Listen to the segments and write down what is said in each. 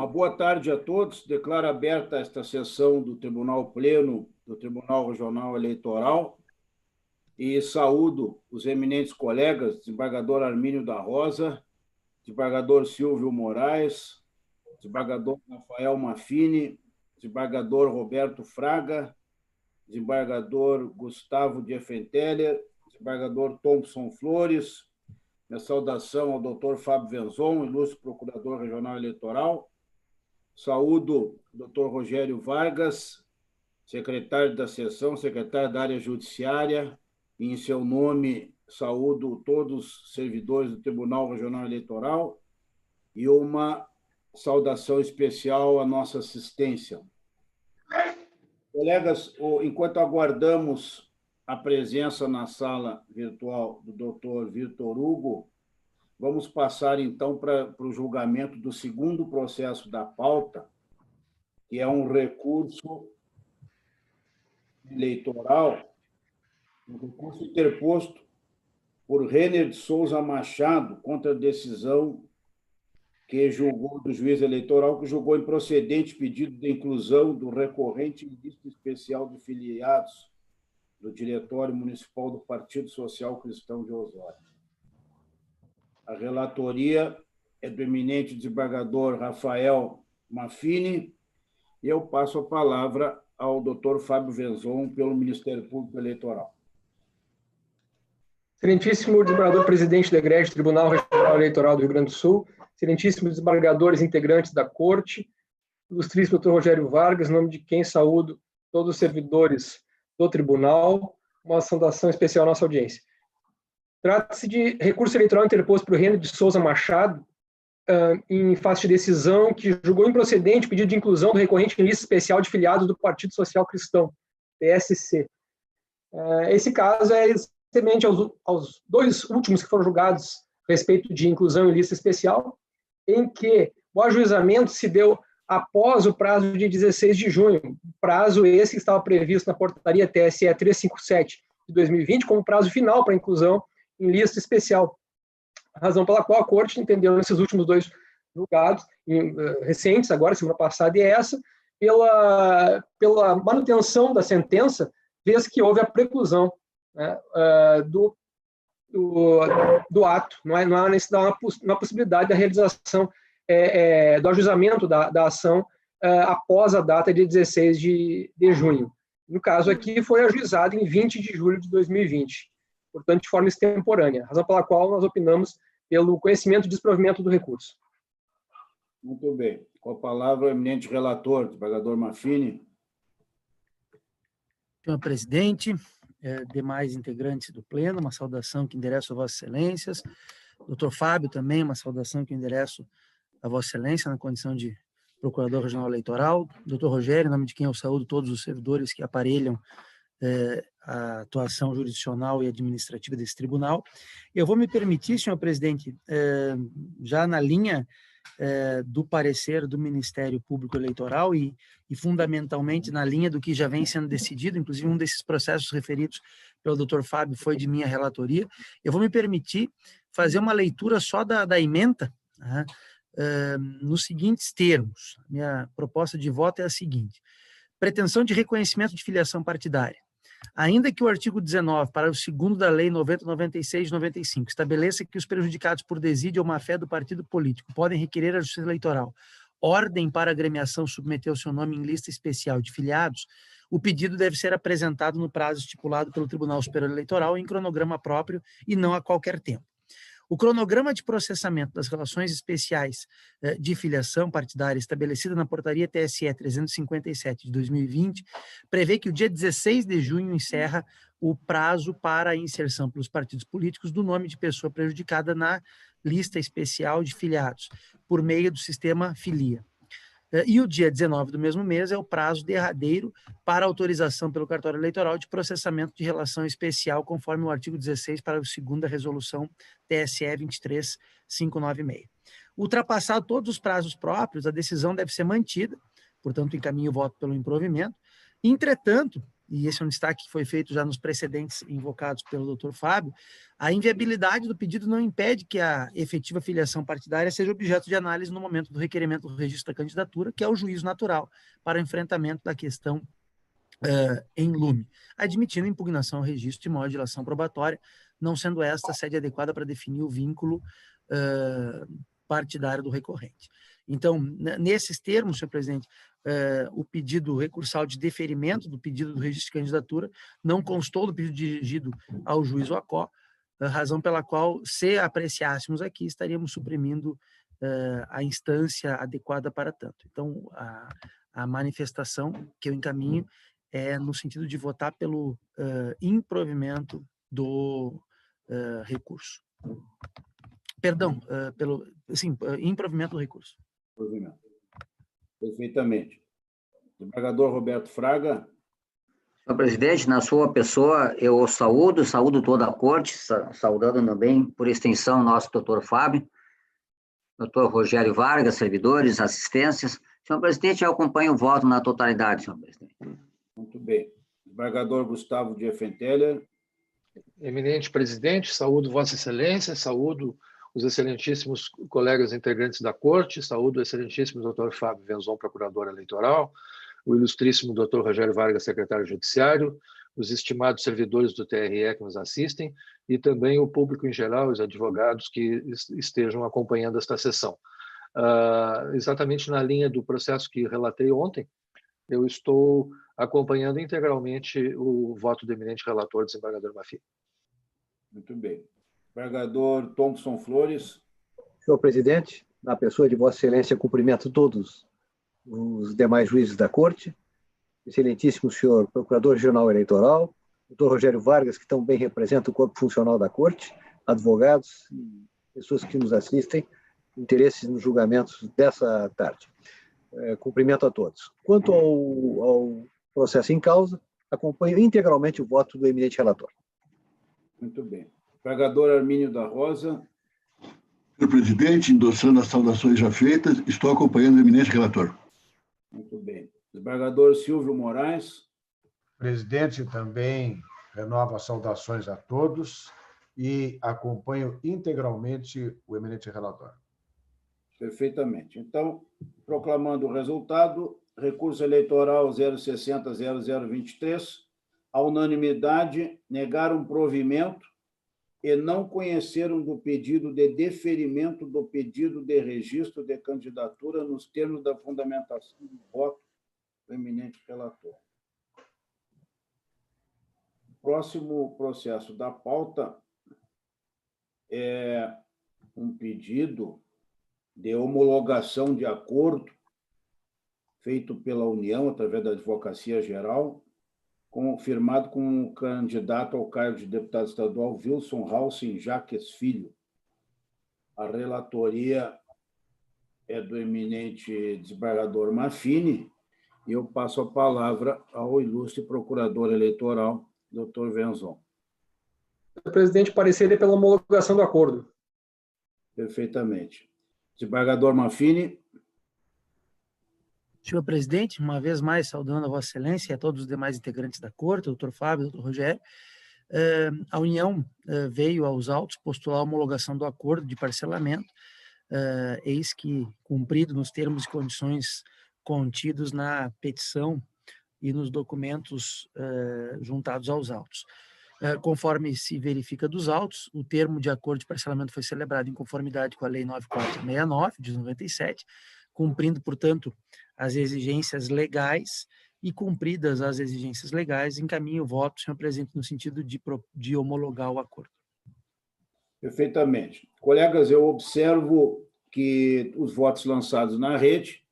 Uma boa tarde a todos. Declaro aberta esta sessão do Tribunal Pleno do Tribunal Regional Eleitoral e saúdo os eminentes colegas, desembargador Armínio da Rosa, desembargador Silvio Moraes, desembargador Rafael Maffini, desembargador Roberto Fraga, desembargador Gustavo Diefenteller, desembargador Thompson Flores. Minha saudação ao doutor Fábio Venzon, ilustre procurador regional eleitoral. Saúdo o doutor Rogério Vargas, secretário da sessão, secretário da área judiciária, e em seu nome saúdo todos os servidores do Tribunal Regional Eleitoral e uma saudação especial à nossa assistência. Colegas, enquanto aguardamos a presença na sala virtual do doutor Vitor Hugo, vamos passar, então, para o julgamento do segundo processo da pauta, que é um recurso eleitoral, um recurso interposto por Renner de Souza Machado contra a decisão que julgou do juiz eleitoral, que julgou improcedente pedido de inclusão do recorrente em lista especial de filiados do Diretório Municipal do Partido Social Cristão de Osório. A relatoria é do eminente desembargador Rafael Maffini, e eu passo a palavra ao doutor Fábio Venzon, pelo Ministério Público Eleitoral. Excelentíssimo desembargador-presidente do Egrégio Tribunal Regional Eleitoral do Rio Grande do Sul, excelentíssimos desembargadores integrantes da Corte, ilustríssimo doutor Rogério Vargas, em nome de quem saúdo todos os servidores do Tribunal, uma saudação especial à nossa audiência. Trata-se de recurso eleitoral interposto por Renner de Souza Machado, em face de decisão que julgou improcedente pedido de inclusão do recorrente em lista especial de filiados do Partido Social Cristão, PSC. Esse caso é semelhante aos dois últimos que foram julgados a respeito de inclusão em lista especial, em que o ajuizamento se deu após o prazo de 16 de junho, prazo esse que estava previsto na portaria TSE 357 de 2020 como prazo final para inclusão em lista especial. A razão pela qual a Corte entendeu nesses últimos dois julgados, recentes, agora, semana passada e essa, pela manutenção da sentença, vez que houve a preclusão, né, do ato, não há necessidade, não há possibilidade da realização do ajuizamento da ação após a data de 16 de junho. No caso aqui, foi ajuizado em 20 de julho de 2020. Portanto, de forma extemporânea, razão pela qual nós opinamos pelo conhecimento e desprovimento do recurso. Muito bem. Com a palavra, o eminente relator, desembargador Maffini. Senhor presidente, demais integrantes do Pleno, uma saudação que endereço a Vossas Excelências. Doutor Fábio também, uma saudação que endereço a Vossa Excelência na condição de Procurador Regional Eleitoral. Doutor Rogério, em nome de quem eu saúdo todos os servidores que aparelham a atuação jurisdicional e administrativa desse tribunal. Eu vou me permitir, senhor presidente, já na linha do parecer do Ministério Público Eleitoral e fundamentalmente na linha do que já vem sendo decidido, inclusive um desses processos referidos pelo doutor Fábio foi de minha relatoria, eu vou me permitir fazer uma leitura só da ementa, nos seguintes termos. Minha proposta de voto é a seguinte: pretensão de reconhecimento de filiação partidária. Ainda que o artigo 19, parágrafo 2º da Lei 9096 de 95, estabeleça que os prejudicados por desídia ou má-fé do partido político podem requerer à Justiça Eleitoral ordem para a agremiação submeter o seu nome em lista especial de filiados, o pedido deve ser apresentado no prazo estipulado pelo Tribunal Superior Eleitoral em cronograma próprio e não a qualquer tempo. O cronograma de processamento das relações especiais de filiação partidária estabelecida na portaria TSE 357 de 2020 prevê que o dia 16 de junho encerra o prazo para a inserção pelos partidos políticos do nome de pessoa prejudicada na lista especial de filiados, por meio do sistema Filia. E o dia 19 do mesmo mês é o prazo derradeiro para autorização pelo cartório eleitoral de processamento de relação especial, conforme o artigo 16, parágrafo 2º da resolução TSE 23596. Ultrapassado todos os prazos próprios, a decisão deve ser mantida, portanto, encaminho o voto pelo improvimento. Entretanto, e esse é um destaque que foi feito já nos precedentes invocados pelo Dr. Fábio, a inviabilidade do pedido não impede que a efetiva filiação partidária seja objeto de análise no momento do requerimento do registro da candidatura, que é o juízo natural para o enfrentamento da questão em lume, admitindo impugnação ao registro de modo de dilação probatória, não sendo esta a sede adequada para definir o vínculo partidário do recorrente. Então, nesses termos, senhor presidente, o pedido recursal de deferimento do pedido do registro de candidatura não constou do pedido dirigido ao juiz OACO, razão pela qual, se apreciássemos aqui, estaríamos suprimindo a instância adequada para tanto. Então, a manifestação que eu encaminho é no sentido de votar pelo improvimento do recurso. Perdão, improvimento do recurso. Improvimento. Perfeitamente. Desembargador Roberto Fraga. Senhor presidente, na sua pessoa, eu saúdo toda a corte, saudando também, por extensão, nosso doutor Fábio, doutor Rogério Vargas, servidores, assistências. Senhor presidente, eu acompanho o voto na totalidade, senhor presidente. Muito bem. Desembargador Gustavo Diefenteller. Eminente presidente, saúdo Vossa Excelência, saúdo os excelentíssimos colegas integrantes da Corte, saúdo o excelentíssimo doutor Fábio Venzon, procurador eleitoral, o ilustríssimo doutor Rogério Vargas, secretário judiciário, os estimados servidores do TRE que nos assistem e também o público em geral, os advogados que estejam acompanhando esta sessão. Exatamente na linha do processo que relatei ontem, eu estou acompanhando integralmente o voto do eminente relator, desembargador Mafini. Muito bem. Desembargador Thompson Flores. Senhor presidente, na pessoa de Vossa Excelência, cumprimento todos os demais juízes da Corte, excelentíssimo senhor Procurador-Geral Eleitoral, doutor Rogério Vargas, que também representa o corpo funcional da Corte, advogados, pessoas que nos assistem, interesses nos julgamentos dessa tarde. Cumprimento a todos. Quanto ao processo em causa, acompanho integralmente o voto do eminente relator. Muito bem. Desembargador Armínio da Rosa. Senhor presidente, endossando as saudações já feitas, estou acompanhando o eminente relator. Muito bem. Desembargador Silvio Moraes. Presidente, também renovo as saudações a todos e acompanho integralmente o eminente relator. Perfeitamente. Então, proclamando o resultado, recurso eleitoral 060.0023, a unanimidade, negaram provimento e não conheceram do pedido de deferimento do pedido de registro de candidatura nos termos da fundamentação do voto do eminente relator. O próximo processo da pauta é um pedido de homologação de acordo feito pela União, através da Advocacia Geral, firmado com o candidato ao cargo de deputado estadual Wilson Halsen Jaques Filho. A relatoria é do eminente desembargador Mafini, e eu passo a palavra ao ilustre procurador eleitoral, doutor Venzon. Senhor presidente, parecer pela homologação do acordo. Perfeitamente. Desembargador Mafini. Senhor presidente, uma vez mais saudando a Vossa Excelência e a todos os demais integrantes da Corte, doutor Fábio, doutor Rogério, a União veio aos autos postular a homologação do acordo de parcelamento, eis que, cumprido nos termos e condições contidos na petição e nos documentos juntados aos autos. Conforme se verifica dos autos, o termo de acordo de parcelamento foi celebrado em conformidade com a Lei 9469, de 97, cumprindo, portanto, as exigências legais e, cumpridas as exigências legais, encaminho o voto, senhor presidente, no sentido de homologar o acordo. Perfeitamente. Colegas, eu observo que os votos lançados na rede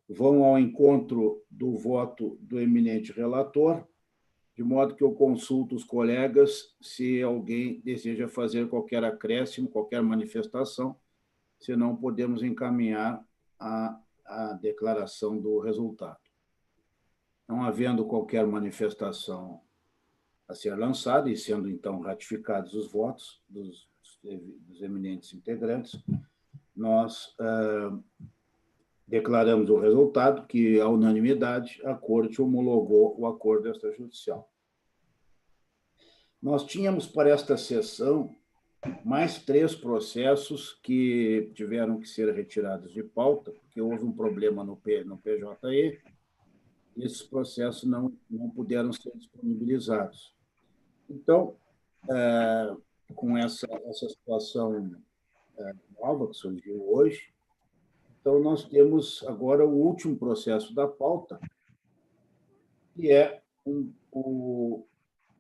vão ao encontro do voto do eminente relator, de modo que eu consulto os colegas se alguém deseja fazer qualquer acréscimo, qualquer manifestação, senão podemos encaminhar a declaração do resultado. Não havendo qualquer manifestação a ser lançada e sendo, então, ratificados os votos dos eminentes integrantes, nós declaramos o resultado, que, à unanimidade, a Corte homologou o acordo extrajudicial. Nós tínhamos, para esta sessão, mais 3 processos que tiveram que ser retirados de pauta, porque houve um problema no PJE, e esses processos não puderam ser disponibilizados. Então, com essa situação nova que surgiu hoje, então nós temos agora o último processo da pauta, que é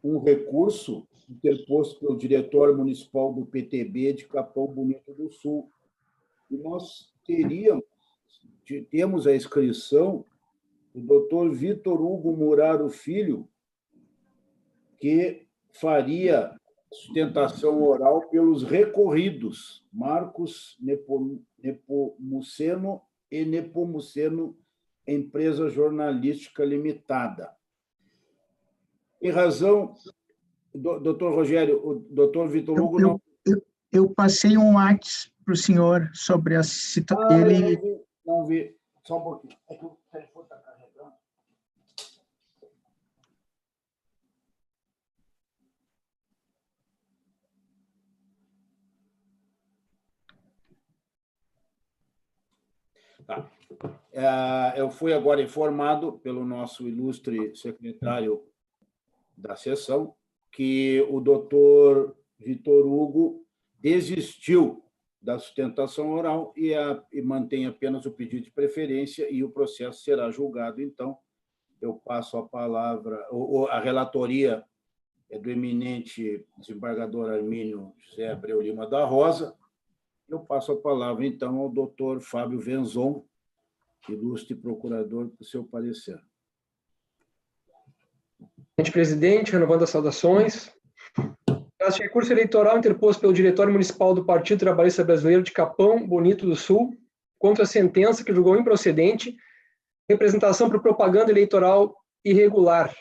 um recurso interposto pelo diretor municipal do PTB de Capão Bonito do Sul. E nós temos a inscrição do doutor Vitor Hugo Muraro Filho, que faria sustentação oral pelos recorridos Marcos Nepomuceno e Nepomuceno Empresa Jornalística Limitada. Em razão, doutor Rogério, o doutor Vitor Hugo não... Eu passei um WhatsApp para o senhor sobre a situação. Não vi. Só um pouquinho. É que o telefone está carregando. Tá. Eu fui agora informado pelo nosso ilustre secretário da sessão que o doutor Vitor Hugo desistiu da sustentação oral e mantém apenas o pedido de preferência, e o processo será julgado. Então, eu passo a palavra, a relatoria é do eminente desembargador Armínio José Abreu Lima da Rosa. Eu passo a palavra, então, ao doutor Fábio Venzon, ilustre procurador, por seu parecer. Presidente, renovando as saudações. Caso de recurso eleitoral interposto pelo Diretório Municipal do Partido Trabalhista Brasileiro de Capão Bonito do Sul contra a sentença que julgou improcedente representação por propaganda eleitoral irregular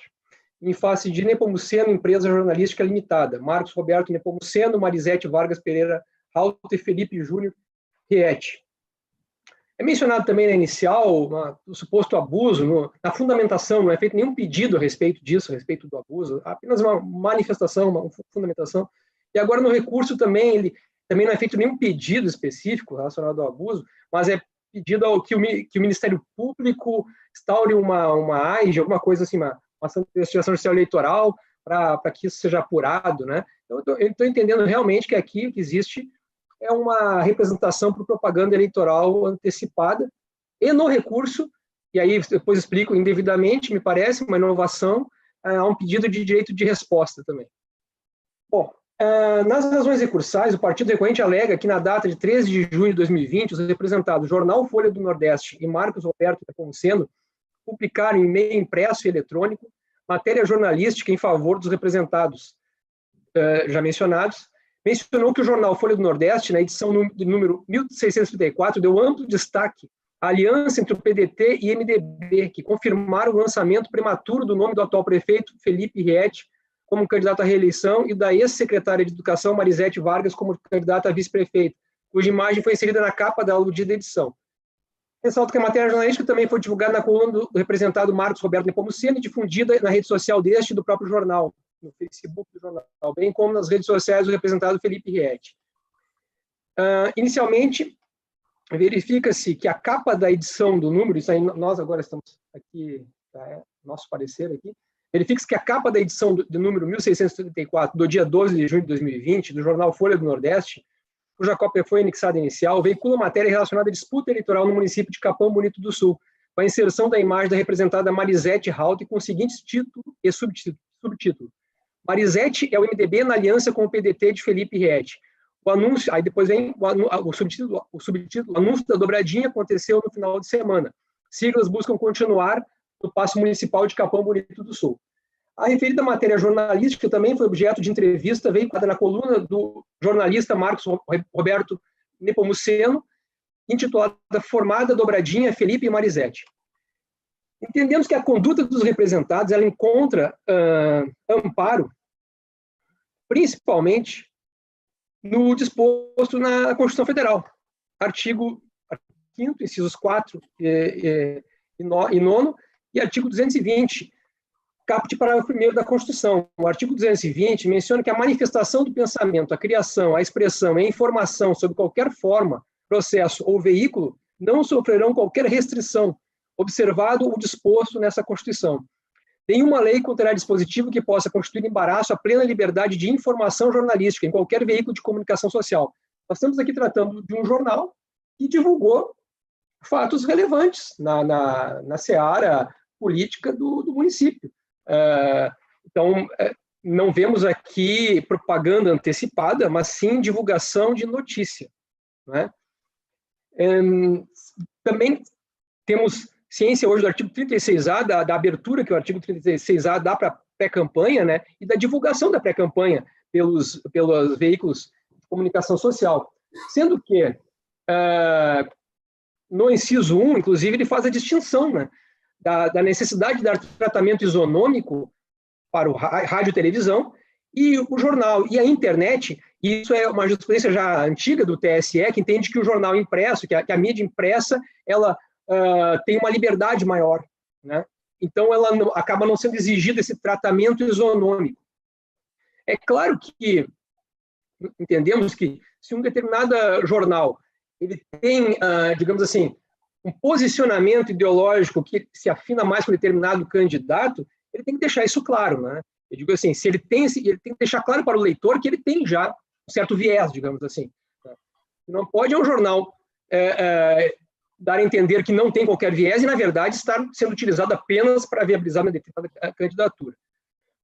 em face de Nepomuceno Empresa Jornalística Limitada, Marcos Roberto Nepomuceno, Marisete Vargas Pereira Rauto e Felipe Júnior Riete. É mencionado também na inicial o suposto abuso, na fundamentação, não é feito nenhum pedido a respeito disso, a respeito do abuso, apenas uma manifestação, uma fundamentação. E agora no recurso também não é feito nenhum pedido específico relacionado ao abuso, mas é pedido que o Ministério Público instaure uma AIGE, alguma coisa assim, uma ação de investigação judicial eleitoral para que isso seja apurado, né? Eu estou entendendo realmente que aqui o que existe é uma representação por propaganda eleitoral antecipada, e no recurso, e aí depois explico indevidamente, me parece, uma inovação, há um pedido de direito de resposta também. Bom, nas razões recursais, o partido recorrente alega que na data de 13 de junho de 2020, os representados Jornal Folha do Nordeste e Marcos Roberto Nepomuceno publicaram em meio impresso e eletrônico matéria jornalística em favor dos representados já mencionados. Mencionou que o jornal Folha do Nordeste, na edição número 1634, deu amplo destaque à aliança entre o PDT e MDB, que confirmaram o lançamento prematuro do nome do atual prefeito, Felipe Riete, como candidato à reeleição, e da ex-secretária de Educação, Marisete Vargas, como candidata a vice-prefeita, cuja imagem foi inserida na capa da aludida edição. Ressalto que a matéria jornalística também foi divulgada na coluna do representado Marcos Roberto Nepomuceno e difundida na rede social deste e do próprio jornal, no Facebook do jornal, bem como nas redes sociais do representado Felipe Riete. Inicialmente, verifica-se que a capa da edição do número, isso aí nós agora estamos aqui, nosso parecer aqui, verifica-se que a capa da edição do número 1634, do dia 12 de junho de 2020, do jornal Folha do Nordeste, cuja cópia foi anexada inicial, veicula matéria relacionada à disputa eleitoral no município de Capão Bonito do Sul, com a inserção da imagem da representada Marisete Rauto com o seguinte título e subtítulo. Marisete é o MDB na aliança com o PDT de Felipe Riete. O anúncio, aí depois vem o subtítulo, anúncio da dobradinha aconteceu no final de semana. Siglas buscam continuar no Paço Municipal de Capão Bonito do Sul. A referida matéria jornalística também foi objeto de entrevista veiculada na coluna do jornalista Marcos Roberto Nepomuceno, intitulada Formada Dobradinha Felipe e Marisete. Entendemos que a conduta dos representados ela encontra amparo, principalmente no disposto na Constituição Federal, artigo 5º, incisos 4 e 9º, e artigo 220, caput parágrafo 1º da Constituição. O artigo 220 menciona que a manifestação do pensamento, a criação, a expressão e a informação sobre qualquer forma, processo ou veículo não sofrerão qualquer restrição, observado o disposto nessa Constituição. Nenhuma lei conterá dispositivo que possa constituir embaraço à plena liberdade de informação jornalística em qualquer veículo de comunicação social. Nós estamos aqui tratando de um jornal que divulgou fatos relevantes na seara política do município. Então, não vemos aqui propaganda antecipada, mas sim divulgação de notícia, né? Também temos ciência hoje do artigo 36A, da abertura que o artigo 36A dá para a pré-campanha, né, e da divulgação da pré-campanha pelos veículos de comunicação social. Sendo que, no inciso 1, inclusive, ele faz a distinção, né, da necessidade de dar tratamento isonômico para o rádio e televisão, e o jornal e a internet. E isso é uma jurisprudência já antiga do TSE, que entende que o jornal impresso, que a mídia impressa, ela tem uma liberdade maior, né? Então, ela acaba não sendo exigido esse tratamento isonômico. É claro que entendemos que se um determinado jornal ele tem, digamos assim, um posicionamento ideológico que se afina mais com determinado candidato, ele tem que deixar isso claro, né? Eu digo assim, ele tem que deixar claro para o leitor que ele tem já um certo viés, digamos assim. Não pode um jornal dar a entender que não tem qualquer viés e, na verdade, estar sendo utilizado apenas para viabilizar uma determinada candidatura.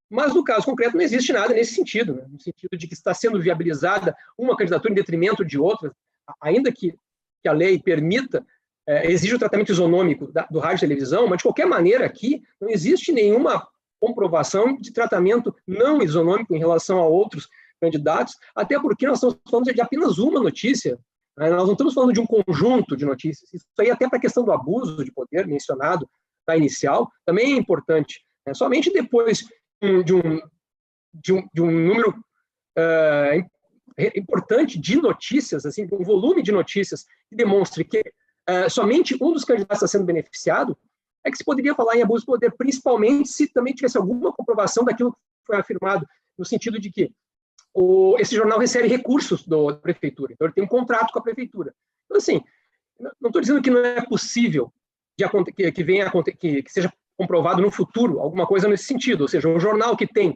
Mas, no caso concreto, não existe nada nesse sentido, né? No sentido de que está sendo viabilizada uma candidatura em detrimento de outra, ainda que a lei permita, exige o tratamento isonômico do rádio e televisão, mas, de qualquer maneira, aqui não existe nenhuma comprovação de tratamento não isonômico em relação a outros candidatos, até porque nós estamos falando de apenas uma notícia, né? Nós não estamos falando de um conjunto de notícias. Isso aí, até para a questão do abuso de poder mencionado na inicial, também é importante, né? Somente depois de um número importante de notícias, assim, um volume de notícias que demonstre que somente um dos candidatos está sendo beneficiado, é que se poderia falar em abuso de poder, principalmente se também tivesse alguma comprovação daquilo que foi afirmado, no sentido de que esse jornal recebe recursos da prefeitura, então ele tem um contrato com a prefeitura. Então, assim, não estou dizendo que não é possível que seja comprovado no futuro alguma coisa nesse sentido, ou seja, um jornal que tem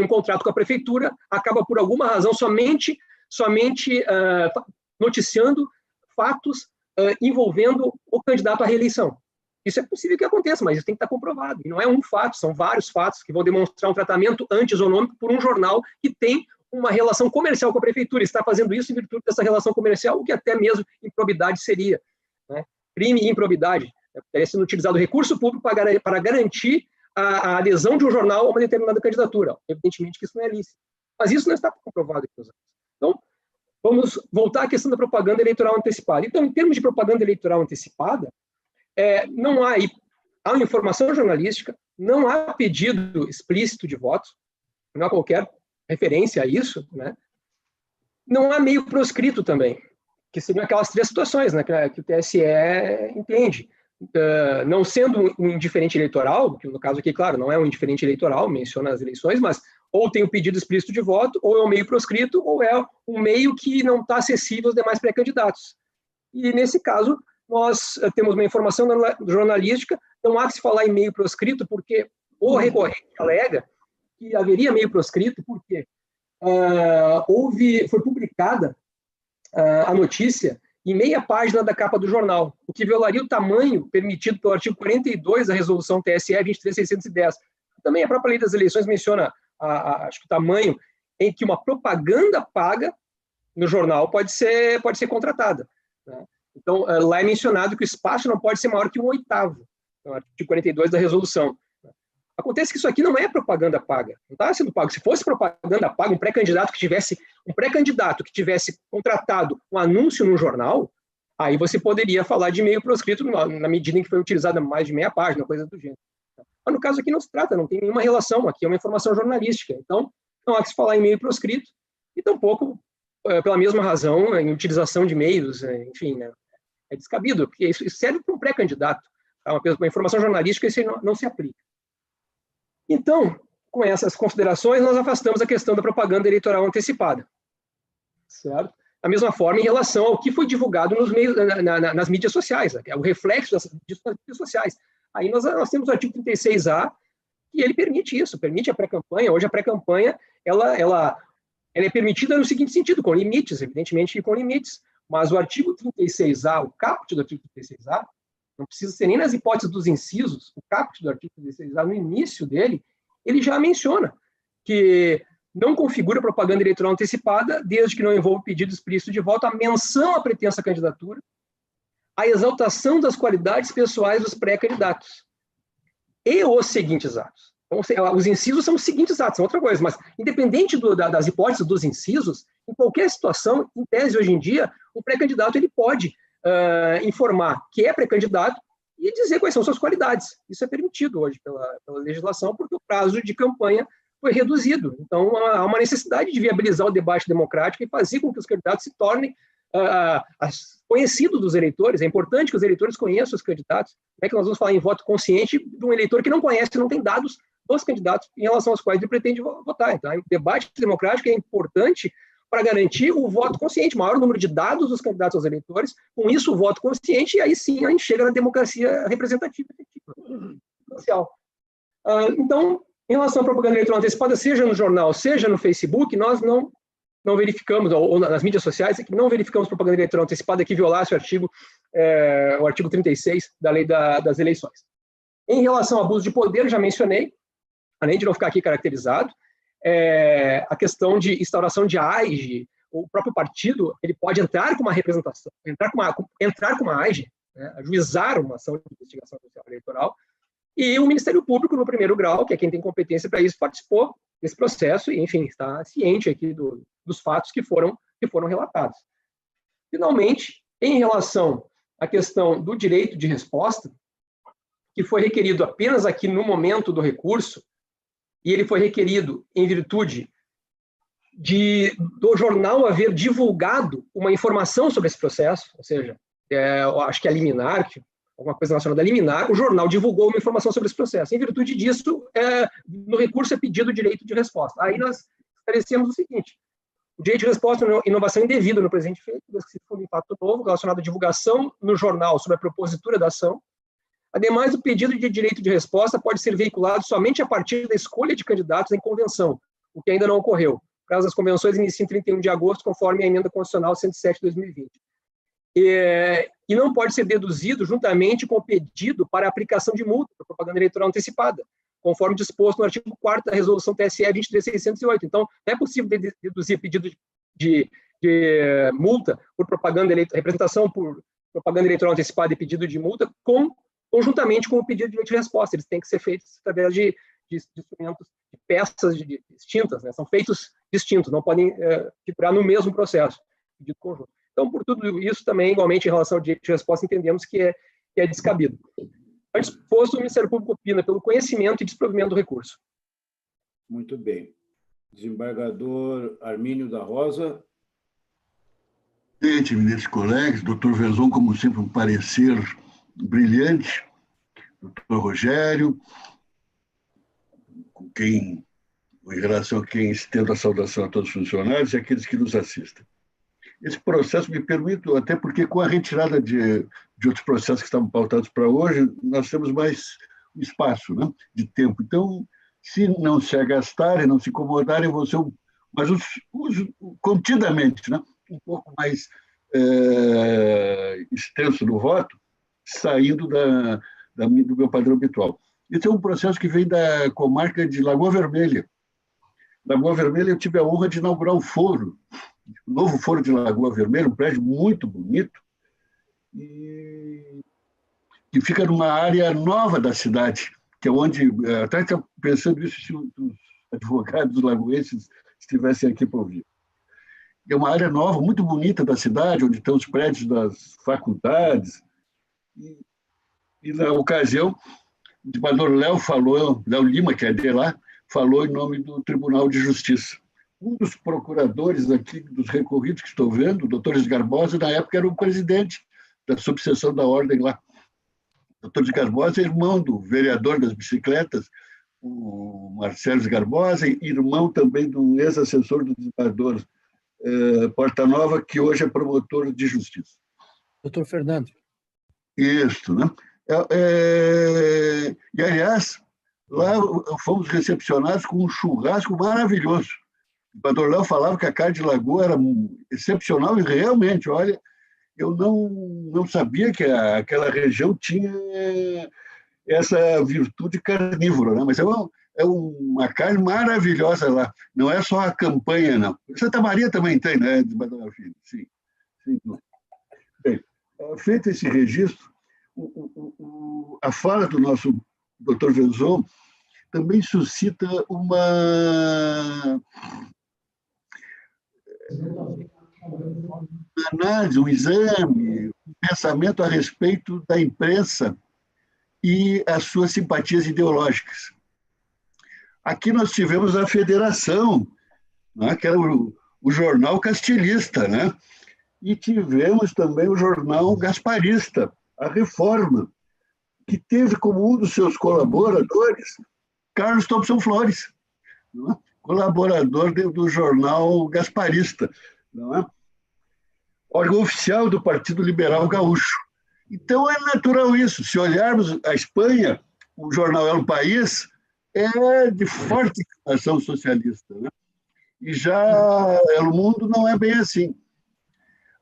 um contrato com a prefeitura acaba, por alguma razão, somente noticiando fatos envolvendo o candidato à reeleição. Isso é possível que aconteça, mas isso tem que estar comprovado. E não é um fato, são vários fatos que vão demonstrar um tratamento anti-isonômico por um jornal que tem uma relação comercial com a prefeitura, está fazendo isso em virtude dessa relação comercial, o que até mesmo improbidade seria, né? Crime e improbidade. Estaria sendo utilizado recurso público para garantir a adesão de um jornal a uma determinada candidatura. Evidentemente que isso não é lícito. Mas isso não está comprovado aqui. Então, vamos voltar à questão da propaganda eleitoral antecipada. Então, em termos de propaganda eleitoral antecipada, não há informação jornalística, não há pedido explícito de votos, não há qualquer referência a isso, né? Não há meio proscrito também, que seriam aquelas 3 situações, né, que o TSE entende. Não sendo um indiferente eleitoral, que no caso aqui, claro, não é um indiferente eleitoral, menciona as eleições, mas ou tem o pedido explícito de voto, ou é um meio proscrito, ou é um meio que não está acessível aos demais pré-candidatos. E, nesse caso, nós temos uma informação jornalística, não há que se falar em meio proscrito, porque o recorrente alega que haveria meio proscrito, porque foi publicada a notícia em meia página da capa do jornal, o que violaria o tamanho permitido pelo artigo 42 da resolução TSE 23.610. Também a própria lei das eleições menciona, acho que o tamanho em que uma propaganda paga no jornal pode ser contratada, né? Então, lá é mencionado que o espaço não pode ser maior que 1/8, no artigo 42 da resolução. Acontece que isso aqui não é propaganda paga, não está sendo pago. Se fosse propaganda paga, um pré-candidato que tivesse contratado um anúncio no jornal, aí você poderia falar de meio proscrito na medida em que foi utilizada mais de meia página, coisa do gênero. Mas no caso aqui não se trata, não tem nenhuma relação, aqui é uma informação jornalística, então não há que se falar em meio proscrito, e tampouco, pela mesma razão, em utilização de meios, enfim, né, É descabido, porque isso serve para um pré-candidato. Tá? Uma informação jornalística, isso não se aplica. Então, com essas considerações, nós afastamos a questão da propaganda eleitoral antecipada. Certo? Da mesma forma, em relação ao que foi divulgado nos meios, nas mídias sociais, o reflexo disso nas mídias sociais. Aí nós temos o artigo 36A, que ele permite isso, permite a pré-campanha. Hoje a pré-campanha ela é permitida no seguinte sentido, com limites, evidentemente com limites, mas o artigo 36A, o caput do artigo 36A, não precisa ser nem nas hipóteses dos incisos, o caput do artigo 36A, no início dele, ele já menciona que não configura propaganda eleitoral antecipada, desde que não envolva pedido explícito de voto, a menção à pretensa candidatura, a exaltação das qualidades pessoais dos pré-candidatos e os seguintes atos. Então, os incisos são os seguintes atos, são outra coisa, mas independente das hipóteses dos incisos, em qualquer situação, em tese hoje em dia, o pré-candidato ele pode informar que é pré-candidato e dizer quais são suas qualidades. Isso é permitido hoje pela legislação, porque o prazo de campanha foi reduzido. Então, há uma necessidade de viabilizar o debate democrático e fazer com que os candidatos se tornem conhecidos dos eleitores. É importante que os eleitores conheçam os candidatos. Como é que nós vamos falar em voto consciente de um eleitor que não conhece, não tem dados dos candidatos em relação aos quais ele pretende votar? Então, o debate democrático é importante para garantir o voto consciente, maior número de dados dos candidatos aos eleitores, com isso o voto consciente, e aí sim a gente chega na democracia representativa efetiva, social. Então, em relação à propaganda eleitoral antecipada, seja no jornal, seja no Facebook, nós não verificamos, ou nas mídias sociais, que não verificamos propaganda eleitoral antecipada que violasse o artigo 36 da Lei das Eleições. Em relação ao abuso de poder, já mencionei, além de não ficar aqui caracterizado, a questão de instauração de AIGE, o próprio partido ele pode entrar com uma representação, entrar com uma AIGE, né, ajuizar uma ação de investigação social eleitoral, e o Ministério Público, no primeiro grau, que é quem tem competência para isso, participou desse processo e, enfim, está ciente aqui dos fatos que foram relatados. Finalmente, em relação à questão do direito de resposta, que foi requerido apenas aqui no momento do recurso, e ele foi requerido em virtude do jornal haver divulgado uma informação sobre esse processo, ou seja, acho que é liminar, alguma coisa relacionada a liminar, o jornal divulgou uma informação sobre esse processo. Em virtude disso, no recurso é pedido o direito de resposta. Aí nós esclarecemos o seguinte: o direito de resposta é uma inovação indevida no presente feito, desde que se funda em fato novo, relacionado à divulgação no jornal sobre a propositura da ação. Ademais, o pedido de direito de resposta pode ser veiculado somente a partir da escolha de candidatos em convenção, o que ainda não ocorreu. O caso das convenções inicia em 31 de agosto, conforme a emenda constitucional 107 de 2020. E não pode ser deduzido juntamente com o pedido para aplicação de multa por propaganda eleitoral antecipada, conforme disposto no artigo 4º da resolução TSE 23.608. Então, não é possível deduzir pedido de multa por propaganda representação por propaganda eleitoral antecipada e pedido de multa conjuntamente com o pedido de direito de resposta. Eles têm que ser feitos através de instrumentos, de peças distintas, né? São feitos distintos, não podem figurar no mesmo processo, pedido conjunto. Então, por tudo isso, também, igualmente, em relação ao direito de resposta, entendemos que é descabido. Antes posto, o Ministério Público opina pelo conhecimento e desprovimento do recurso. Muito bem. Desembargador Armínio da Rosa. Presidente, ministros, colegas, doutor Vezon, como sempre, um parecer brilhante, doutor Rogério, em relação a quem estendo a saudação a todos os funcionários e aqueles que nos assistem. Esse processo me permite, até porque com a retirada de outros processos que estavam pautados para hoje, nós temos mais espaço, né, de tempo. Então, se não se agastarem, não se incomodarem, vou ser mas contidamente, né, um pouco mais extenso no voto, saindo do meu padrão habitual. Esse é um processo que vem da comarca de Lagoa Vermelha. Lagoa Vermelha, eu tive a honra de inaugurar o foro, o novo foro de Lagoa Vermelha, um prédio muito bonito, e fica numa área nova da cidade, que é onde, até estou pensando isso se os advogados lagoenses estivessem aqui para ouvir. É uma área nova, muito bonita da cidade, onde estão os prédios das faculdades. E na ocasião, o desembargador Léo Lima, que é de lá, falou em nome do Tribunal de Justiça. Um dos procuradores aqui, dos recorridos que estou vendo, o doutor Esgarbosa, na época era o presidente da subseção da ordem lá. O doutor de Garbosa é irmão do vereador das bicicletas, o Marcelo Garbosa, e irmão também do ex-assessor do desembargador Porta Nova, que hoje é promotor de justiça. Doutor Fernando. Isso, né? E, aliás, lá fomos recepcionados com um churrasco maravilhoso. O Padre Léo falava que a carne de lagoa era excepcional e realmente, olha, eu não sabia que aquela região tinha essa virtude carnívora, né? Mas é uma carne maravilhosa lá. Não é só a campanha, não. Santa Maria também tem, né? Sim, sim. Bem, feito esse registro, a fala do nosso Dr. Venzon também suscita uma análise, um exame, um pensamento a respeito da imprensa e as suas simpatias ideológicas. Aqui nós tivemos a Federação, né, que era o jornal castilhista, né? E tivemos também o jornal gasparista, a Reforma, que teve como um dos seus colaboradores Carlos Thompson Flores, né? Colaborador do jornal gasparista, não é? Órgão oficial do Partido Liberal Gaúcho. Então, é natural isso. Se olharmos a Espanha, o jornal El País é de forte inclinação socialista, né? E já El Mundo não é bem assim.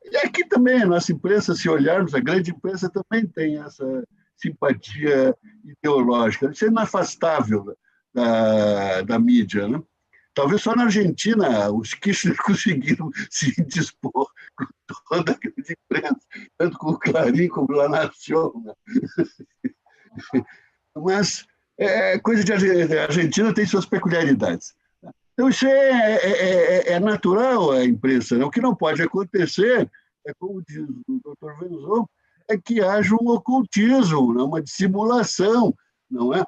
E aqui também, a nossa imprensa, se olharmos, a grande imprensa também tem essa simpatia ideológica. Isso é inafastável da mídia, né? Talvez só na Argentina os Kirchner conseguiram se dispor com toda a grande imprensa, tanto com o Clarín como La Nación, né? Mas coisa de Argentina tem suas peculiaridades. Então, isso é natural a imprensa, né? O que não pode acontecer, como diz o doutor Venzon, é que haja um ocultismo, né? Uma dissimulação, não é?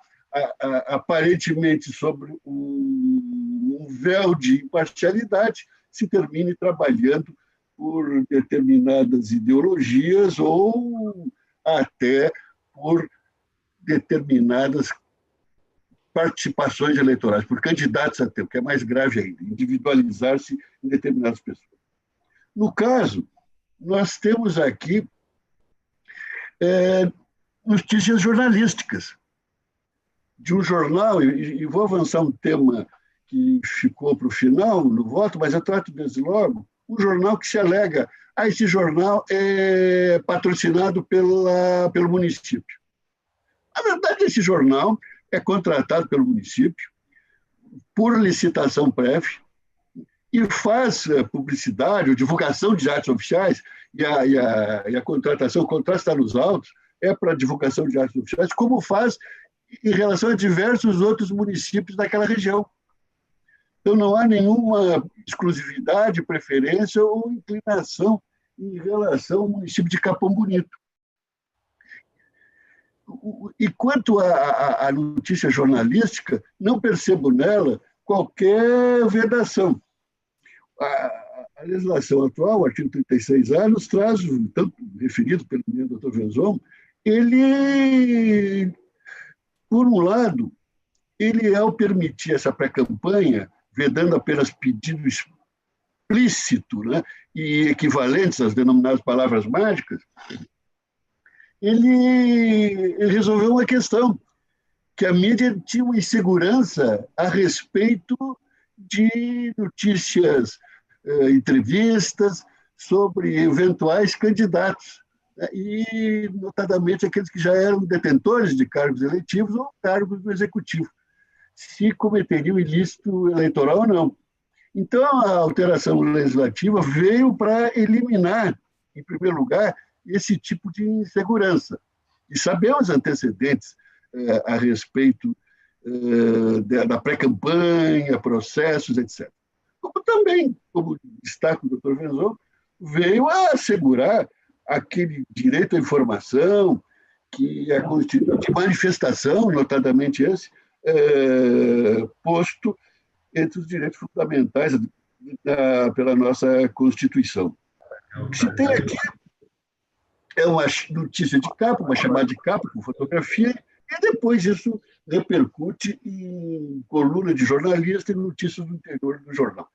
Aparentemente sobre um véu de imparcialidade, se termine trabalhando por determinadas ideologias ou até por determinadas participações eleitorais, por candidatos até, o que é mais grave ainda, individualizar-se em determinadas pessoas. No caso, nós temos aqui notícias jornalísticas de um jornal, e vou avançar um tema que ficou para o final, no voto, mas eu trato desde logo, um jornal que se alega, esse jornal é patrocinado pelo município. Na verdade, esse jornal é contratado pelo município por licitação prévia e faz publicidade ou divulgação de atos oficiais, e a contratação, o contrato está nos autos, é para divulgação de atos oficiais, como faz em relação a diversos outros municípios daquela região. Então, não há nenhuma exclusividade, preferência ou inclinação em relação ao município de Capão Bonito. E quanto à notícia jornalística, não percebo nela qualquer vedação. A legislação atual, o artigo 36A, nos traz, tanto referido pelo Dr. Venzon, ele, por um lado, ele, ao permitir essa pré-campanha, vedando apenas pedido explícito, né, e equivalentes às denominadas palavras mágicas, ele resolveu uma questão, que a mídia tinha uma insegurança a respeito de notícias, entrevistas sobre eventuais candidatos, né, e, notadamente, aqueles que já eram detentores de cargos eletivos ou cargos do executivo, se cometeriam ilícito eleitoral ou não. Então, a alteração legislativa veio para eliminar, em primeiro lugar, esse tipo de insegurança. E sabemos antecedentes a respeito da pré-campanha, processos, etc. Como também, como destaca o doutor Venzon, veio a assegurar aquele direito à informação, que é constituinte de manifestação, notadamente esse, posto entre os direitos fundamentais pela nossa Constituição. O que se tem aqui é uma notícia de capa, uma chamada de capa com fotografia, e depois isso repercute em coluna de jornalista e notícias do interior do jornal.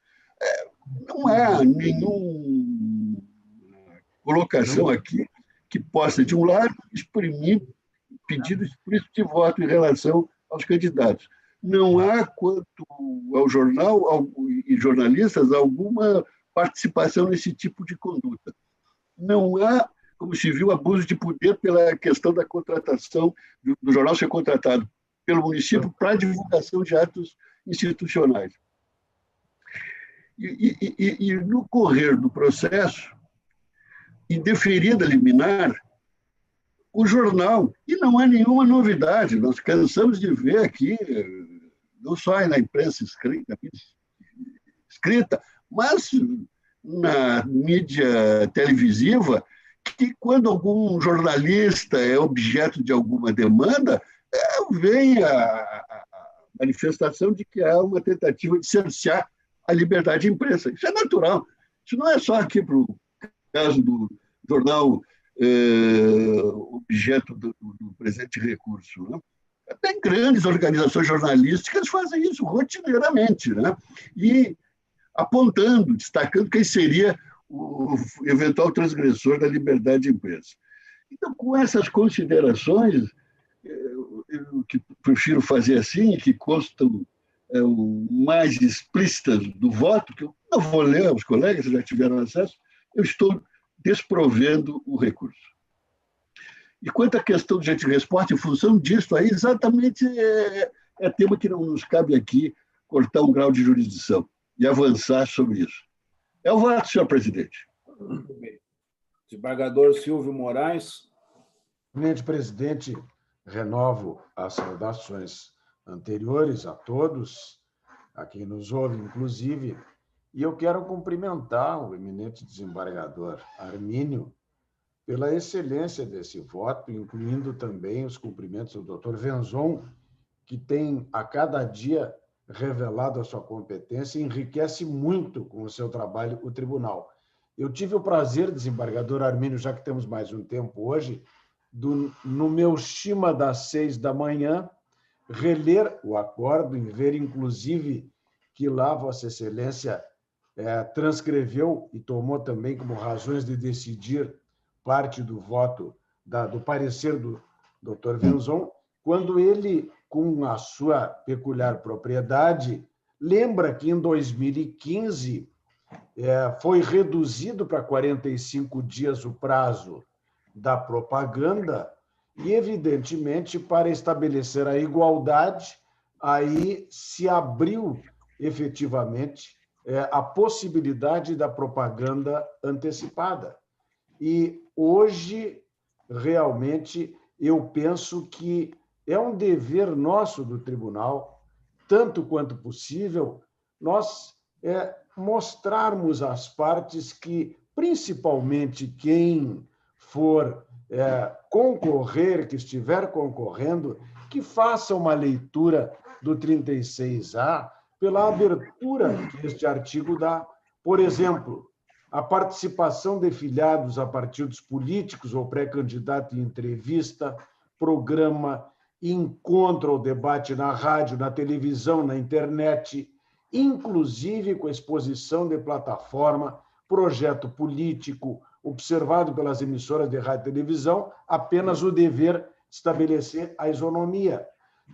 Não há nenhuma colocação aqui que possa, de um lado, exprimir pedido explícito de voto em relação aos candidatos. Não há, quanto ao jornal e jornalistas, alguma participação nesse tipo de conduta. Não há, como se viu, abuso de poder pela questão da contratação, do jornal ser contratado pelo município para divulgação de atos institucionais. E no correr do processo, e deferida liminar, o jornal, e não há nenhuma novidade, nós cansamos de ver aqui, não só na imprensa escrita, mas na mídia televisiva, que quando algum jornalista é objeto de alguma demanda, vem a manifestação de que há uma tentativa de cercear a liberdade de imprensa. Isso é natural. Isso não é só aqui para o caso do jornal objeto do presente recurso. Né? Tem grandes organizações jornalísticas que fazem isso rotineiramente, né? E apontando, destacando quem seria o eventual transgressor da liberdade de imprensa. Então, com essas considerações, eu que prefiro fazer assim, que constam mais explícitas do voto, que eu não vou ler aos colegas, já tiveram acesso, eu estou desprovendo o recurso. E quanto à questão do gente de resposta, em função disso, aí exatamente é tema que não nos cabe aqui cortar um grau de jurisdição e avançar sobre isso. É o voto, senhor presidente. Muito bem. Desembargador Silvio Moraes. Senhor presidente, renovo as saudações anteriores a todos, a quem nos ouve, inclusive, e eu quero cumprimentar o eminente desembargador Armínio pela excelência desse voto, incluindo também os cumprimentos do doutor Venzon, que tem a cada dia revelado a sua competência e enriquece muito com o seu trabalho o tribunal. Eu tive o prazer, desembargador Armínio, já que temos mais um tempo hoje, no meu shima das 6 da manhã, reler o acordo e ver, inclusive, que lá Vossa Excelência transcreveu e tomou também como razões de decidir parte do voto, do parecer do Dr. Venzon, quando ele, com a sua peculiar propriedade, lembra que em 2015 foi reduzido para 45 dias o prazo da propaganda e, evidentemente, para estabelecer a igualdade, aí se abriu efetivamente a possibilidade da propaganda antecipada. E hoje, realmente, eu penso que é um dever nosso do tribunal, tanto quanto possível, nós mostrarmos às partes que, principalmente quem for concorrer, que estiver concorrendo, que faça uma leitura do 36A pela abertura que este artigo dá. Por exemplo, a participação de filiados a partidos políticos ou pré-candidato em entrevista, programa, encontro ou debate na rádio, na televisão, na internet, inclusive com exposição de plataforma, projeto político, observado pelas emissoras de rádio e televisão, apenas o dever de estabelecer a isonomia.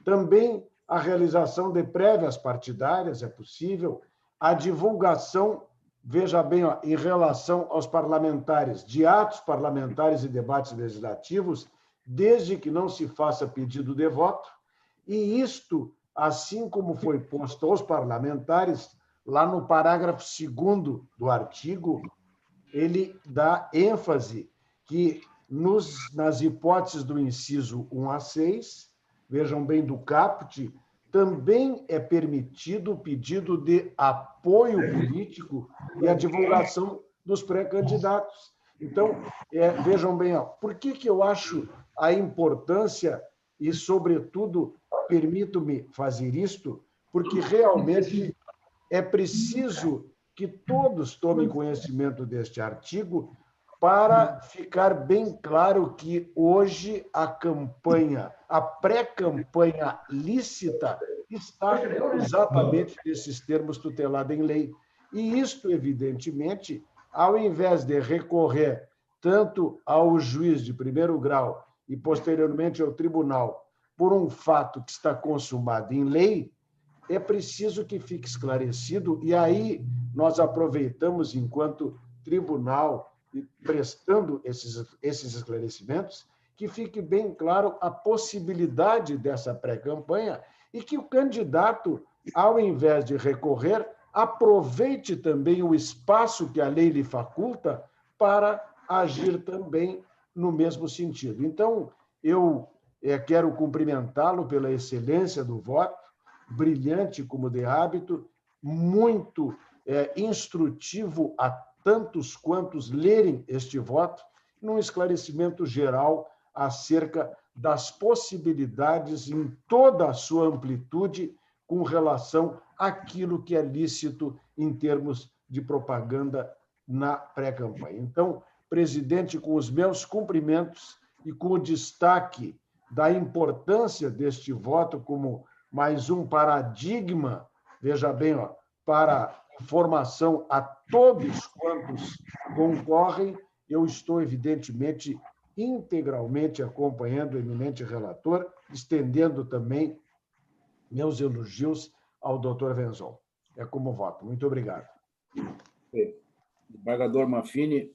Também a realização de prévias partidárias é possível, a divulgação, veja bem, em relação aos parlamentares, de atos parlamentares e debates legislativos, desde que não se faça pedido de voto, e isto, assim como foi posto aos parlamentares, lá no parágrafo 2º do artigo, ele dá ênfase que nas hipóteses do inciso 1 a 6, vejam bem, do caput, também é permitido o pedido de apoio político e a divulgação dos pré-candidatos. Então, vejam bem, por que eu acho a importância e, sobretudo, permito-me fazer isto, porque realmente é preciso que todos tomem conhecimento deste artigo para ficar bem claro que hoje a campanha, a pré-campanha lícita, está exatamente nesses termos tutelada em lei. E isto, evidentemente, ao invés de recorrer tanto ao juiz de primeiro grau e, posteriormente, ao tribunal, por um fato que está consumado em lei, é preciso que fique esclarecido, e aí nós aproveitamos, enquanto tribunal, e prestando esses esclarecimentos, que fique bem claro a possibilidade dessa pré-campanha e que o candidato, ao invés de recorrer, aproveite também o espaço que a lei lhe faculta para agir também no mesmo sentido. Então, eu quero cumprimentá-lo pela excelência do voto, brilhante como de hábito, muito instrutivo a tantos quantos lerem este voto, num esclarecimento geral acerca das possibilidades em toda a sua amplitude com relação àquilo que é lícito em termos de propaganda na pré-campanha. Então, presidente, com os meus cumprimentos e com o destaque da importância deste voto como mais um paradigma, veja bem, para informação a todos quantos concorrem, eu estou, evidentemente, integralmente acompanhando o eminente relator, estendendo também meus elogios ao doutor Venzon. É como voto. Muito obrigado. Desembargador Mafini.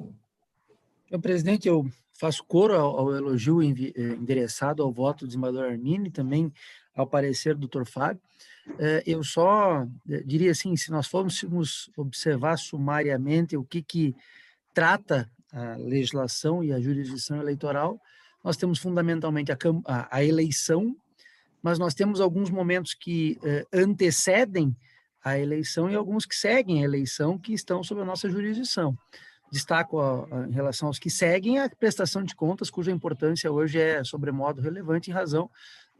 Senhor presidente, eu faço coro ao elogio endereçado ao voto do desembargador Arminio e também ao parecer do doutor Fábio. Eu só diria assim, se nós formos observar sumariamente o que trata a legislação e a jurisdição eleitoral, nós temos fundamentalmente a eleição, mas nós temos alguns momentos que antecedem a eleição e alguns que seguem a eleição que estão sob a nossa jurisdição. Destaco em relação aos que seguem a prestação de contas, cuja importância hoje é sobremodo relevante em razão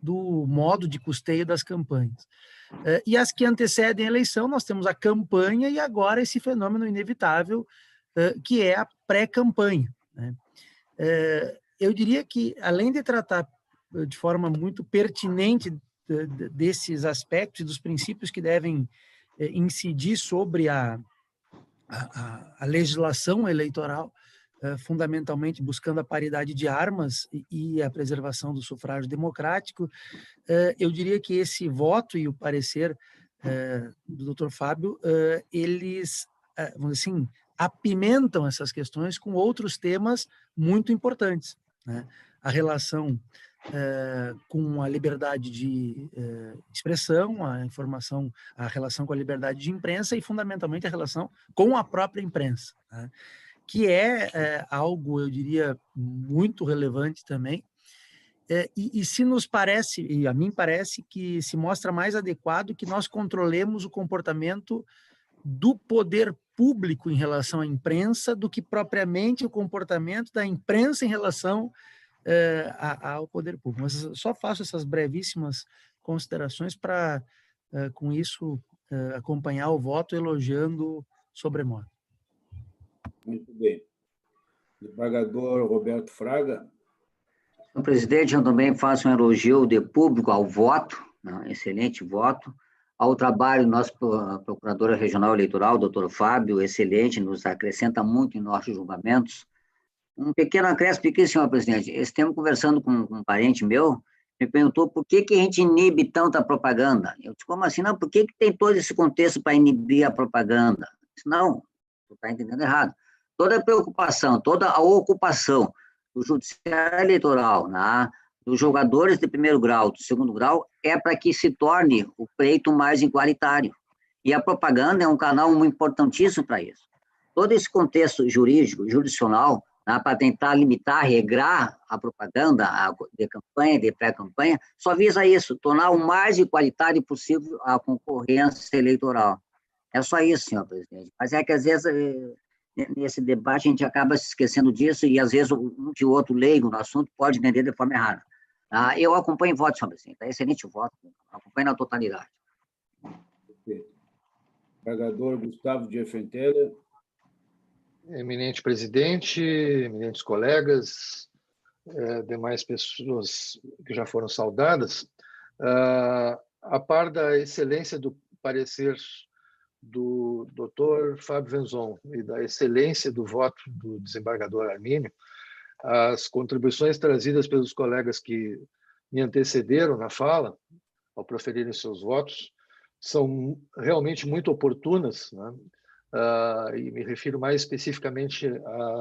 do modo de custeio das campanhas. E as que antecedem a eleição, nós temos a campanha e agora esse fenômeno inevitável, que é a pré-campanha, né? Eu diria que, além de tratar de forma muito pertinente desses aspectos e dos princípios que devem incidir sobre a legislação eleitoral, fundamentalmente buscando a paridade de armas e a preservação do sufrágio democrático, eu diria que esse voto e o parecer do doutor Fábio, eles, vamos dizer assim, apimentam essas questões com outros temas muito importantes, né? A relação com a liberdade de expressão, a informação, a relação com a liberdade de imprensa e, fundamentalmente, a relação com a própria imprensa, né? Que é algo, eu diria, muito relevante também, e se nos parece, e a mim parece, que se mostra mais adequado que nós controlemos o comportamento do poder público em relação à imprensa do que propriamente o comportamento da imprensa em relação ao poder público. Mas só faço essas brevíssimas considerações para, com isso, acompanhar o voto elogiando sobremodo. Muito bem. Desembargador Roberto Fraga. Senhor presidente, eu também faço um elogio de público ao voto, né, excelente voto, ao trabalho do nosso procurador regional eleitoral, doutor Fábio, excelente, nos acrescenta muito em nossos julgamentos. Um pequeno acréscimo aqui, senhor presidente. Esse tempo, conversando com um parente meu, me perguntou por que a gente inibe tanta propaganda. Eu disse, como assim? Não, por que tem todo esse contexto para inibir a propaganda? Eu disse, não, tu está entendendo errado. Toda a preocupação, toda a ocupação do judiciário eleitoral, né, dos jogadores de primeiro grau, do segundo grau, é para que se torne o pleito mais igualitário. E a propaganda é um canal muito importantíssimo para isso. Todo esse contexto jurídico, jurisdicional, né, para tentar limitar, regrar a propaganda de campanha, de pré-campanha, só visa isso, tornar o mais igualitário possível a concorrência eleitoral. É só isso, senhor presidente. Mas é que, às vezes, nesse debate, a gente acaba se esquecendo disso e, às vezes, um que outro leigo no assunto pode entender de forma errada. Eu acompanho o voto, senhor presidente. É excelente o voto. Acompanho na totalidade. Desembargador Gustavo de Effenteler. eminente presidente, eminentes colegas, demais pessoas que já foram saudadas, a par da excelência do parecer do Dr. Fábio Wenzon e da excelência do voto do desembargador Armínio, as contribuições trazidas pelos colegas que me antecederam na fala, ao proferirem seus votos, são realmente muito oportunas, né? E me refiro mais especificamente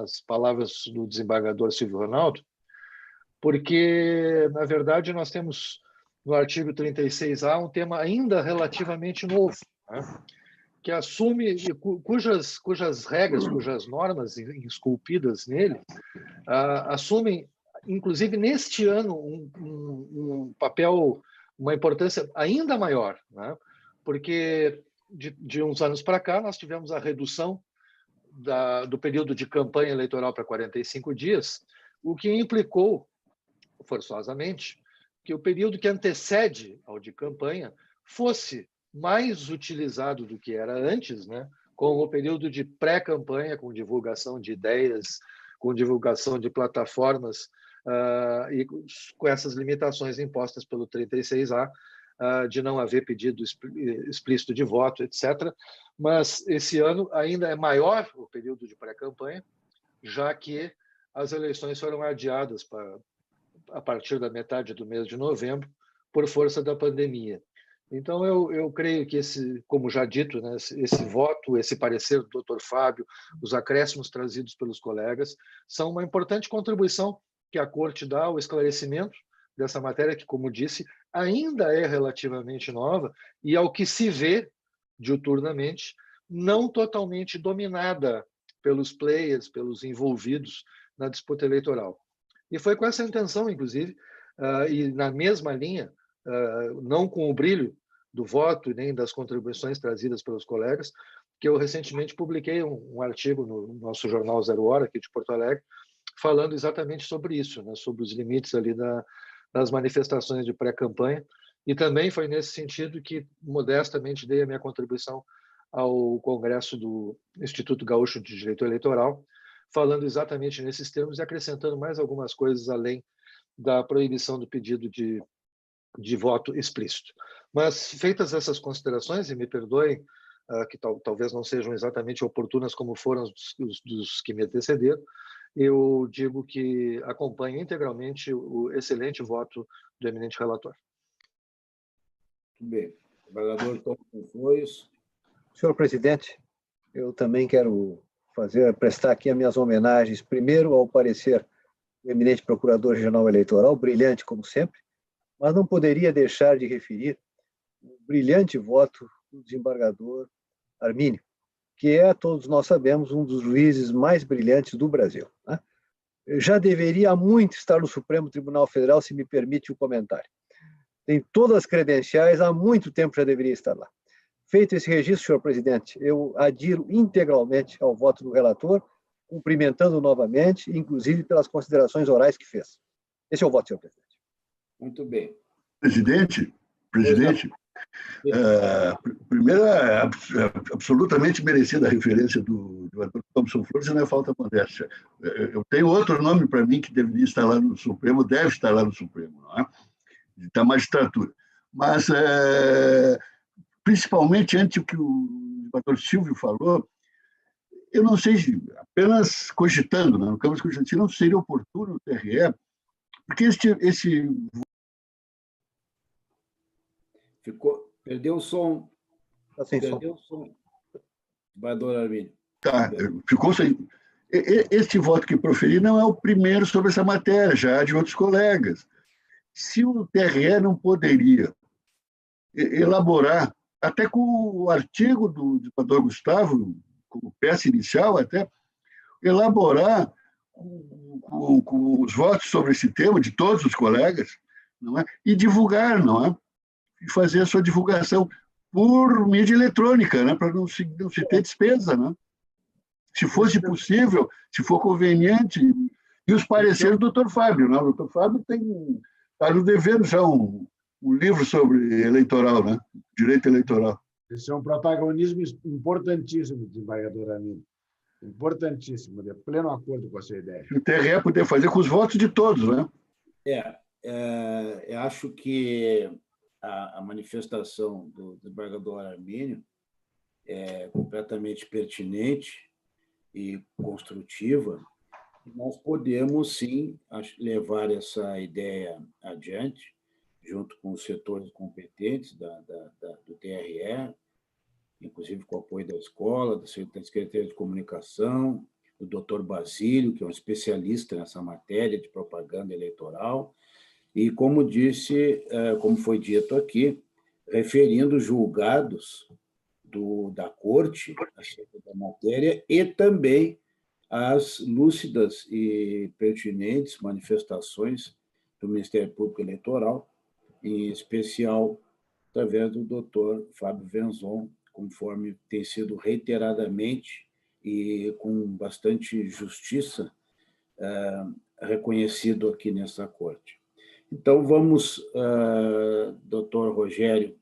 às palavras do desembargador Silvio Ronaldo, porque, na verdade, nós temos no artigo 36A um tema ainda relativamente novo, né? Que assume, cujas regras, cujas normas esculpidas nele, assumem, inclusive neste ano, um papel, uma importância ainda maior, né? Porque de uns anos para cá nós tivemos a redução do período de campanha eleitoral para 45 dias, o que implicou, forçosamente, que o período que antecede ao de campanha fosse mais utilizado do que era antes, né? Com o período de pré-campanha, com divulgação de ideias, com divulgação de plataformas, e com essas limitações impostas pelo 36A, de não haver pedido explícito de voto, etc. Mas esse ano ainda é maior o período de pré-campanha, já que as eleições foram adiadas a partir da metade do mês de novembro, por força da pandemia. Então, eu creio que, como já dito, né, esse voto, esse parecer do Dr. Fábio, os acréscimos trazidos pelos colegas, são uma importante contribuição que a Corte dá ao esclarecimento dessa matéria, que, como disse, ainda é relativamente nova e, ao que se vê diuturnamente, não totalmente dominada pelos players, pelos envolvidos na disputa eleitoral. E foi com essa intenção, inclusive, e na mesma linha, não com o brilho do voto e nem das contribuições trazidas pelos colegas, que eu recentemente publiquei um artigo no nosso jornal Zero Hora, aqui de Porto Alegre, falando exatamente sobre isso, né, sobre os limites ali das manifestações de pré-campanha, e também foi nesse sentido que, modestamente, dei a minha contribuição ao Congresso do Instituto Gaúcho de Direito Eleitoral, falando exatamente nesses termos e acrescentando mais algumas coisas além da proibição do pedido de voto explícito. Mas, feitas essas considerações, e me perdoem que talvez não sejam exatamente oportunas como foram dos que me antecederam, eu digo que acompanho integralmente o excelente voto do eminente relator. Muito bem. Desembargador Tom Flores. Senhor presidente, eu também quero prestar aqui as minhas homenagens, primeiro ao parecer do eminente procurador-geral eleitoral, brilhante como sempre, mas não poderia deixar de referir o brilhante voto do desembargador Armínio, que é, todos nós sabemos, um dos juízes mais brilhantes do Brasil, né? Já deveria há muito estar no Supremo Tribunal Federal, se me permite o comentário. Tem todas as credenciais, há muito tempo já deveria estar lá. Feito esse registro, senhor presidente, eu adiro integralmente ao voto do relator, cumprimentando novamente, inclusive pelas considerações orais que fez. Esse é o voto, senhor presidente. Muito bem. Presidente, primeiro, absolutamente merecida a referência do Antônio Thompson Flores, e não é falta modéstia. Eu tenho outro nome para mim que deveria estar lá no Supremo, deve estar lá no Supremo, não é? Da magistratura. Mas, principalmente ante o que o doutor Silvio falou, eu não sei, apenas cogitando, né, no campo cogitante, não seria oportuno o TRE, porque esse Perdeu o som. Perdeu o som. Desembargador Armínio. Tá, ficou sem. Este voto que proferi não é o primeiro sobre essa matéria, já há de outros colegas. Se o TRE não poderia elaborar, até com o artigo do desembargador Gustavo, como peça inicial até, elaborar com os votos sobre esse tema de todos os colegas, não é? E divulgar, não é? E fazer a sua divulgação por mídia eletrônica, né? Para não se ter despesa, né? Se fosse possível, se for conveniente, e os pareceres do Dr. Fábio, né? O Dr. Fábio está nos devendo já um livro sobre eleitoral, né? Direito eleitoral. Esse é um protagonismo importantíssimo, desembargador Armínio. importantíssimo, de pleno acordo com a sua ideia. O TRE poder fazer com os votos de todos, né? Eu acho que a manifestação do desembargador Armínio é completamente pertinente e construtiva. Nós podemos, sim, levar essa ideia adiante, junto com os setores competentes do TRE, inclusive com o apoio da escola, da Secretaria de Comunicação, do doutor Basílio, que é um especialista nessa matéria de propaganda eleitoral, e, como foi dito aqui, referindo julgados da Corte acerca da matéria e também as lúcidas e pertinentes manifestações do Ministério Público Eleitoral, em especial através do doutor Fábio Venzon, conforme tem sido reiteradamente e com bastante justiça reconhecido aqui nessa Corte. Então, vamos, doutor Rogério,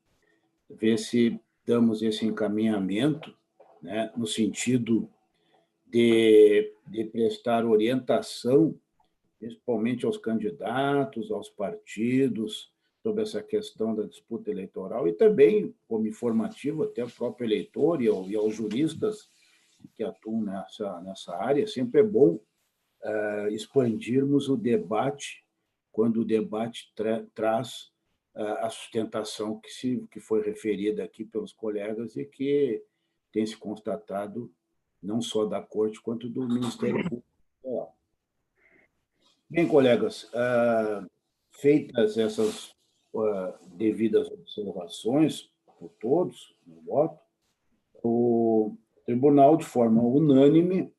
ver se damos esse encaminhamento, né, no sentido de prestar orientação, principalmente aos candidatos, aos partidos, sobre essa questão da disputa eleitoral, e também, como informativo, até ao próprio eleitor e aos juristas que atuam nessa área. Sempre é bom expandirmos o debate, quando o debate traz a sustentação que foi referida aqui pelos colegas e que tem se constatado não só da Corte, quanto do Ministério Público. Bem, colegas, feitas essas devidas observações por todos, no voto, o Tribunal, de forma unânime,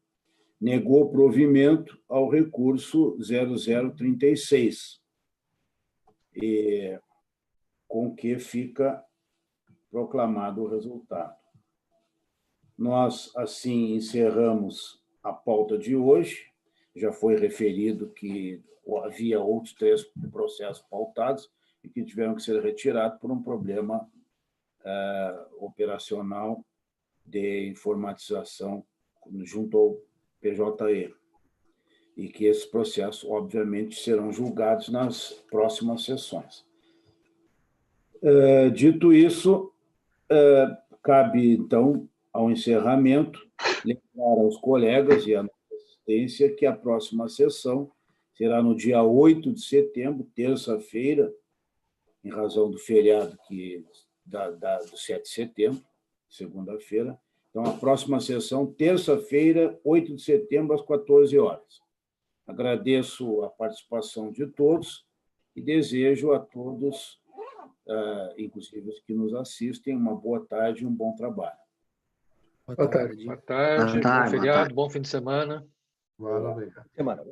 negou provimento ao recurso 0036, com que fica proclamado o resultado. Nós, assim, encerramos a pauta de hoje. Já foi referido que havia outros 3 processos pautados e que tiveram que ser retirados por um problema operacional de informatização junto ao PJE. E que esses processos, obviamente, serão julgados nas próximas sessões. Dito isso, cabe, então, ao encerramento, lembrar aos colegas e à nossa assistência que a próxima sessão será no dia 8 de setembro, terça-feira, em razão do feriado do 7 de setembro, segunda-feira. Então, a próxima sessão, terça-feira, 8 de setembro, às 14 horas. Agradeço a participação de todos e desejo a todos, inclusive os que nos assistem, uma boa tarde e um bom trabalho. Boa tarde. Boa tarde, bom feriado, bom fim de semana. Obrigado. Semana.